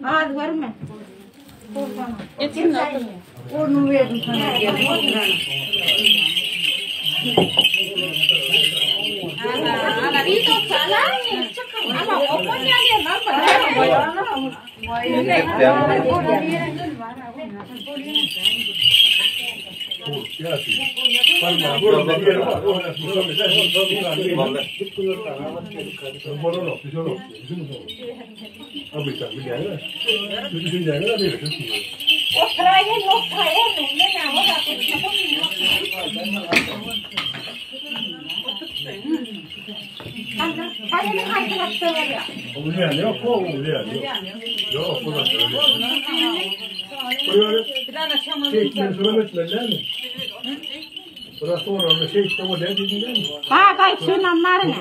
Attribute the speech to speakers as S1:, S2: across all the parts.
S1: Az var mı?
S2: Etsin atın.
S1: Onu verdim sana.
S2: Ana bir top salar. Ama o konuya
S1: Ha kay şundan var mı?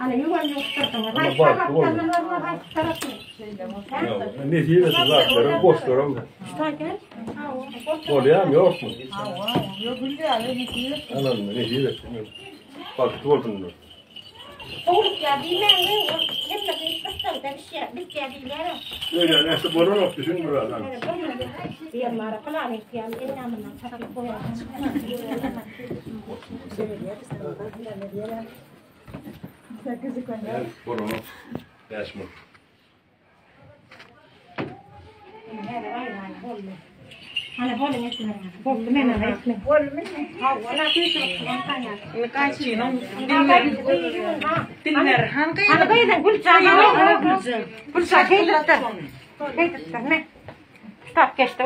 S1: Hani yuvan yok tarafına. Hay taraftan var hay taraftan.
S3: Ne diyorsun zaten? Boş durum.
S1: Sakin.
S3: Oraya mı yok mu? Anladın mı? Ne diyorsun? Bak tuvaltın.
S1: Oğlum ya bilmem ne. Hep de bir kısımda bir şey bilmem.
S3: Öyle neyse borun yok düşün buradan.
S1: Diyanlara falan ihtiyacım. Enamından çakıp koyalım.
S3: Borun yok. Yaşma.
S1: Hani bolun etme. Bolun menene etme. Bolun menene. Ha wala sih tanya.
S2: Kaçı non
S1: Dinler. Hani baydan gul çağırıyor. Gul çağırıyor. Ne? Stop geçti.